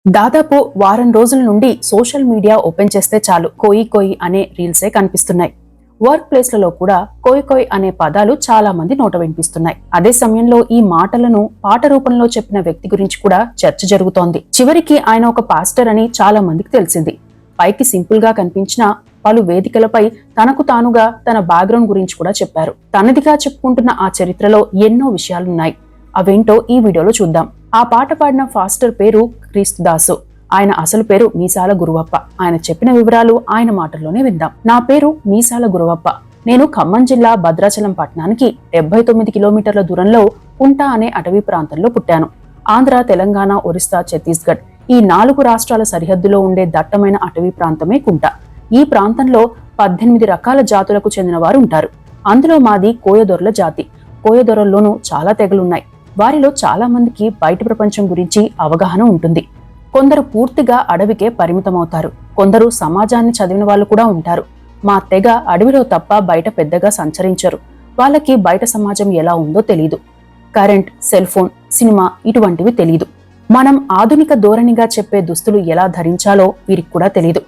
దాదాపు వారం రోజుల నుండి సోషల్ మీడియా ఓపెన్ చేస్తే చాలు కోయి కోయి అనే రీల్సే కనిపిస్తున్నాయి. వర్క్ ప్లేస్లలో కూడా కోయి కోయి అనే పదాలు చాలా మంది నోట వినిపిస్తున్నాయి. అదే సమయంలో ఈ మాటలను పాట రూపంలో చెప్పిన వ్యక్తి గురించి కూడా చర్చ జరుగుతోంది. చివరికి ఆయన ఒక పాస్టర్ అని చాలా మందికి తెలిసింది. పైకి సింపుల్ గా కనిపించిన పలు వేదికలపై తనకు తానుగా తన బ్యాక్గ్రౌండ్ గురించి కూడా చెప్పారు. తనదిగా చెప్పుకుంటున్న ఆ చరిత్రలో ఎన్నో విషయాలున్నాయి. అవేంటో ఈ వీడియోలో చూద్దాం. ఆ పాట పాడిన ఫాస్టర్ పేరు క్రీస్తుదాసు. ఆయన అసలు పేరు మీసాల గురువప్ప. ఆయన చెప్పిన వివరాలు ఆయన మాటల్లోనే విందాం. నా పేరు మీసాల గురువప్ప. నేను ఖమ్మం జిల్లా భద్రాచలం పట్టణానికి 79 కిలోమీటర్ల దూరంలో కుంటా అనే అటవీ ప్రాంతంలో పుట్టాను. ఆంధ్ర, తెలంగాణ, ఒరిస్సా, ఛత్తీస్గఢ్ ఈ 4 రాష్ట్రాల సరిహద్దులో ఉండే దట్టమైన అటవీ ప్రాంతమే కుంటా. ఈ ప్రాంతంలో 18 రకాల జాతులకు చెందిన వారు ఉంటారు. అందులో మాది కోయదొరల జాతి. కోయదొరల్లోనూ చాలా తెగలున్నాయి. వారిలో చాలా మందికి బయట ప్రపంచం గురించి అవగాహన ఉంటుంది. కొందరు పూర్తిగా అడవికే పరిమితమవుతారు. కొందరు సమాజాన్ని చదివిన వాళ్ళు కూడా ఉంటారు. మా తెగ అడవిలో తప్ప బయట పెద్దగా సంచరించరు. వాళ్ళకి బయట సమాజం ఎలా ఉందో తెలీదు. కరెంట్, సెల్ ఫోన్, సినిమా ఇటువంటివి తెలీదు. మనం ఆధునిక ధోరణిగా చెప్పే దుస్తులు ఎలా ధరించాలో వీరికి కూడా తెలీదు.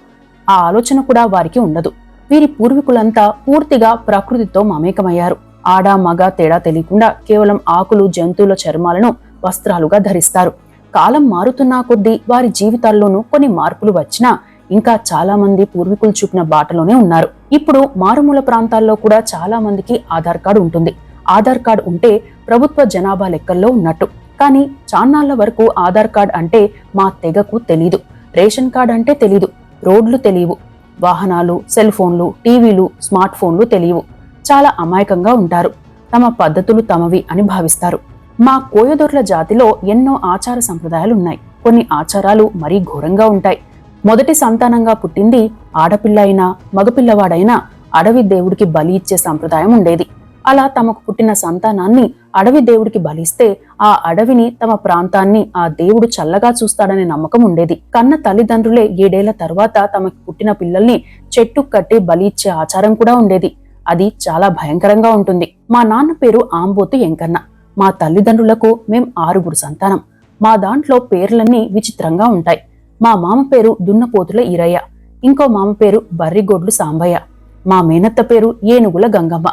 ఆ ఆలోచన కూడా వారికి ఉండదు. వీరి పూర్వీకులంతా పూర్తిగా ప్రకృతితో మమేకమయ్యారు. ఆడ మగ తేడా తెలియకుండా కేవలం ఆకులు, జంతువుల చర్మాలను వస్త్రాలుగా ధరిస్తారు. కాలం మారుతున్నా కొద్దీ వారి జీవితాల్లోనూ కొన్ని మార్పులు వచ్చినా ఇంకా చాలా మంది పూర్వీకులు చూపిన బాటలోనే ఉన్నారు. ఇప్పుడు మారుమూల ప్రాంతాల్లో కూడా చాలా మందికి ఆధార్ కార్డు ఉంటుంది. ఆధార్ కార్డు ఉంటే ప్రభుత్వ జనాభా లెక్కల్లో ఉన్నట్టు. కానీ చాన్నాళ్ల వరకు ఆధార్ కార్డు అంటే మా తెగకు తెలీదు. రేషన్ కార్డు అంటే తెలీదు. రోడ్లు తెలియవు. వాహనాలు, సెల్ ఫోన్లు, టీవీలు, స్మార్ట్ ఫోన్లు తెలియవు. చాలా అమాయకంగా ఉంటారు. తమ పద్ధతులు తమవి అని భావిస్తారు. మా కోయదొర్ల జాతిలో ఎన్నో ఆచార సంప్రదాయాలున్నాయి. కొన్ని ఆచారాలు మరీ ఘోరంగా ఉంటాయి. మొదటి సంతానంగా పుట్టింది ఆడపిల్ల అయినా మగపిల్లవాడైనా అడవి దేవుడికి బలి ఇచ్చే సంప్రదాయం ఉండేది. అలా తమకు పుట్టిన సంతానాన్ని అడవి దేవుడికి బలిస్తే ఆ అడవిని, తమ ప్రాంతాన్ని ఆ దేవుడు చల్లగా చూస్తాడనే నమ్మకం ఉండేది. కన్న తల్లిదండ్రులే 7 ఏళ్ల తర్వాత తమకు పుట్టిన పిల్లల్ని చెట్టు కట్టి బలి ఇచ్చే ఆచారం కూడా ఉండేది. అది చాలా భయంకరంగా ఉంటుంది. మా నాన్న పేరు ఆంబోతు ఎంకన్న. మా తల్లిదండ్రులకు మేం 6 సంతానం. మా దాంట్లో పేర్లన్నీ విచిత్రంగా ఉంటాయి. మా మామ పేరు దున్నపోతుల ఈరయ్య. ఇంకో మామ పేరు బర్రిగొడ్లు సాంబయ్య. మా మేనత్త పేరు ఏనుగుల గంగమ్మ.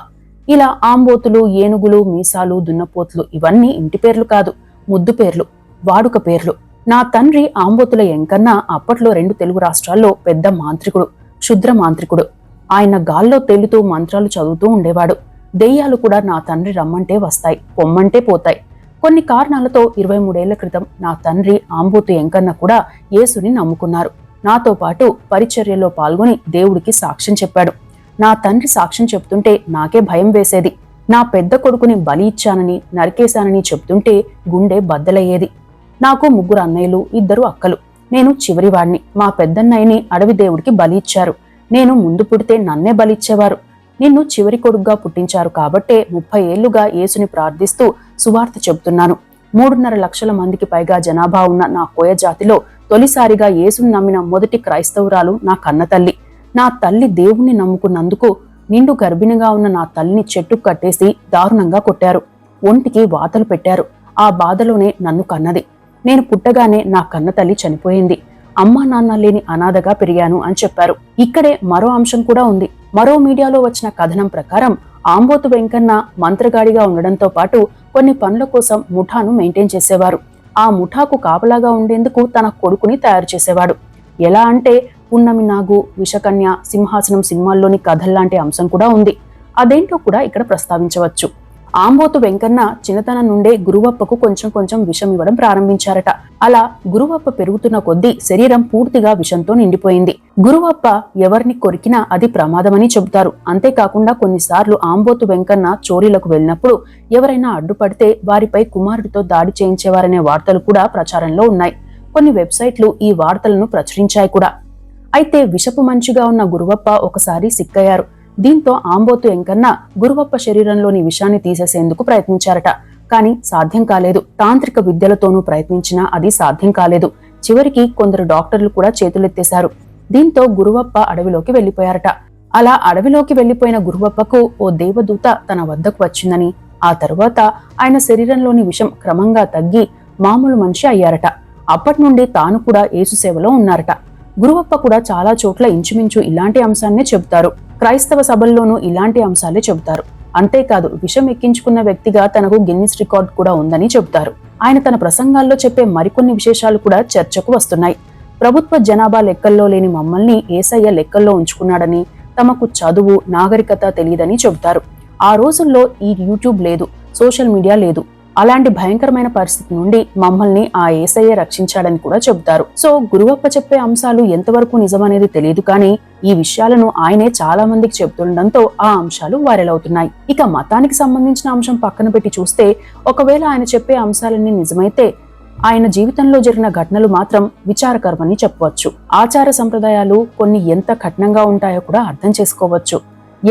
ఇలా ఆంబోతులు, ఏనుగులు, మీసాలు, దున్నపోతులు ఇవన్నీ ఇంటి పేర్లు కాదు, ముద్దు పేర్లు, వాడుక పేర్లు. నా తండ్రి ఆంబోతుల ఎంకన్న అప్పట్లో 2 తెలుగు రాష్ట్రాల్లో పెద్ద మాంత్రికుడు, క్షుద్ర మాంత్రికుడు. ఆయన గాల్లో తేలుతూ మంత్రాలు చదువుతూ ఉండేవాడు. దెయ్యాలు కూడా నా తండ్రి రమ్మంటే వస్తాయి, పొమ్మంటే పోతాయి. కొన్ని కారణాలతో 23 ఏళ్ల క్రితం నా తండ్రి ఆంబోతు ఎంకన్న కూడా యేసుని నమ్ముకున్నారు. నాతో పాటు పరిచర్యలో పాల్గొని దేవుడికి సాక్ష్యం చెప్పాడు. నా తండ్రి సాక్ష్యం చెప్తుంటే నాకే భయం వేసేది. నా పెద్ద కొడుకుని బలి ఇచ్చానని, నరికేశానని చెప్తుంటే గుండె బద్దలయ్యేది. నాకు 3 అన్నయ్యలు, 2 అక్కలు. నేను చివరివాడిని. మా పెద్దన్నయ్యని అడవి దేవుడికి బలి ఇచ్చారు. నేను ముందు పుడితే నన్నే బలిచ్చేవారు. నిన్ను చివరి కొడుగ్గా పుట్టించారు కాబట్టే 30 ఏళ్లుగా యేసుని ప్రార్థిస్తూ సువార్త చెబుతున్నాను. 3.5 లక్షల మందికి పైగా జనాభా ఉన్న నా కోయ జాతిలో తొలిసారిగా యేసుని నమ్మిన మొదటి క్రైస్తవురాలు నా కన్నతల్లి. నా తల్లి దేవుణ్ణి నమ్ముకున్నందుకు నిండు గర్భిణిగా ఉన్న నా తల్లిని చెట్టు కట్టేసి దారుణంగా కొట్టారు. ఒంటికి వాతలు పెట్టారు. ఆ బాధలోనే నన్ను కన్నది. నేను పుట్టగానే నా కన్నతల్లి చనిపోయింది. అమ్మా నాన్న లేని అనాథగా పెరిగాను అని చెప్పారు. ఇక్కడే మరో అంశం కూడా ఉంది. మరో మీడియాలో వచ్చిన కథనం ప్రకారం ఆంబోతు వెంకన్న మంత్రగాడిగా ఉండడంతో పాటు కొన్ని పనుల కోసం ముఠాను మెయింటైన్ చేసేవారు. ఆ ముఠాకు కాపలాగా ఉండేందుకు తన కొడుకుని తయారు చేసేవాడు. ఎలా అంటే పున్నమి నాగు, విషకన్య, సింహాసనం సినిమాల్లోని కథల్లాంటి అంశం కూడా ఉంది. అదేంటో కూడా ఇక్కడ ప్రస్తావించవచ్చు. ఆంబోతు వెంకన్న చిన్నతనం నుండే గురువప్పకు కొంచెం కొంచెం విషం ఇవ్వడం ప్రారంభించారట. అలా గురువప్ప పెరుగుతున్న కొద్దీ శరీరం పూర్తిగా విషంతో నిండిపోయింది. గురువప్ప ఎవరిని కొరికినా అది ప్రమాదమని చెబుతారు. అంతేకాకుండా కొన్నిసార్లు ఆంబోతు వెంకన్న చోరీలకు వెళ్ళినప్పుడు ఎవరైనా అడ్డుపడితే వారిపై కుమారుడితో దాడి చేయించేవారనే వార్తలు కూడా ప్రచారంలో ఉన్నాయి. కొన్ని వెబ్సైట్లు ఈ వార్తలను ప్రచురించాయి కూడా. అయితే విషపు మంచిగా ఉన్న గురువప్ప ఒకసారి సిక్కయ్యారు. దీంతో ఆంబోతు ఎంకన్న గురువప్ప శరీరంలోని విషాన్ని తీసేసేందుకు ప్రయత్నించారట. కానీ సాధ్యం కాలేదు. తాంత్రిక విద్యలతోనూ ప్రయత్నించినా అది సాధ్యం కాలేదు. చివరికి కొందరు డాక్టర్లు కూడా చేతులెత్తేశారు. దీంతో గురువప్ప అడవిలోకి వెళ్లిపోయారట. అలా అడవిలోకి వెళ్లిపోయిన గురువప్పకు ఓ దేవదూత తన వద్దకు వచ్చిందని, ఆ తరువాత ఆయన శరీరంలోని విషం క్రమంగా తగ్గి మామూలు మనిషి అయ్యారట. అప్పటి నుండి తాను కూడా యేసు సేవలో ఉన్నారట. గురువప్ప కూడా చాలా చోట్ల ఇంచుమించు ఇలాంటి అంశాన్నే చెబుతారు. క్రైస్తవ సభల్లోనూ ఇలాంటి అంశాలే చెబుతారు. అంతేకాదు విషం ఎక్కించుకున్న వ్యక్తిగా తనకు గిన్నిస్ రికార్డ్ కూడా ఉందని చెబుతారు. ఆయన తన ప్రసంగాల్లో చెప్పే మరికొన్ని విశేషాలు కూడా చర్చకు వస్తున్నాయి. ప్రభుత్వ జనాభా లెక్కల్లో లేని మమ్మల్ని యేసయ్య లెక్కల్లో ఉంచుకున్నాడని, తమకు చదువు నాగరికత తెలియదని చెబుతారు. ఆ రోజుల్లో ఈ యూట్యూబ్ లేదు, సోషల్ మీడియా లేదు. అలాంటి భయంకరమైన పరిస్థితి నుండి మమ్మల్ని ఆ యేసయ్య రక్షించాడని కూడా చెబుతారు. సో గురువప్ప చెప్పే అంశాలు ఎంతవరకు నిజమనేది తెలియదు, కానీ ఈ విషయాలను ఆయనే చాలా మందికి చెబుతుండడంతో ఆ అంశాలు వైరల్ అవుతున్నాయి. ఇక మతానికి సంబంధించిన అంశం పక్కన పెట్టి చూస్తే, ఒకవేళ ఆయన చెప్పే అంశాలన్నీ నిజమైతే ఆయన జీవితంలో జరిగిన ఘటనలు మాత్రం విచారకరమని చెప్పవచ్చు. ఆచార సంప్రదాయాలు కొన్ని ఎంత కఠినంగా ఉంటాయో కూడా అర్థం చేసుకోవచ్చు.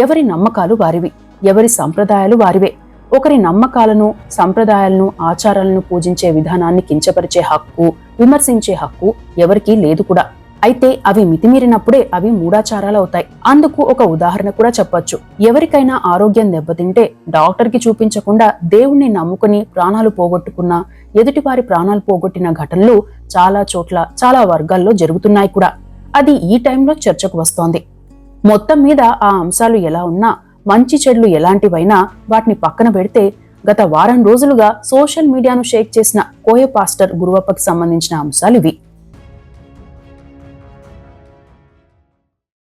ఎవరి నమ్మకాలు వారివి, ఎవరి సంప్రదాయాలు వారివే. ఒకరి నమ్మకాలను, సంప్రదాయాలను, ఆచారాలను పూజించే విధానాన్ని కించపరిచే హక్కు, విమర్శించే హక్కు ఎవరికీ లేదు కూడా. అయితే అవి మితిమీరినప్పుడే అవి మూఢాచారాలు అవుతాయి. అందుకు ఒక ఉదాహరణ కూడా చెప్పొచ్చు. ఎవరికైనా ఆరోగ్యం దెబ్బతింటే డాక్టర్కి చూపించకుండా దేవుణ్ణి నమ్ముకుని ప్రాణాలు పోగొట్టుకున్న, ఎదుటివారి ప్రాణాలు పోగొట్టిన ఘటనలు చాలా చోట్ల, చాలా వర్గాల్లో జరుగుతున్నాయి కూడా. అది ఈ టైంలో చర్చకు వస్తోంది. మొత్తం మీద ఆ అంశాలు ఎలా ఉన్నా, మంచి చెడులు ఎలాంటివైనా వాటిని పక్కన పెడితే, గత వారం రోజులుగా సోషల్ మీడియాను షేక్ చేసిన కోయ పాస్టర్ గురువప్పకి సంబంధించిన అంశాలు ఇవి.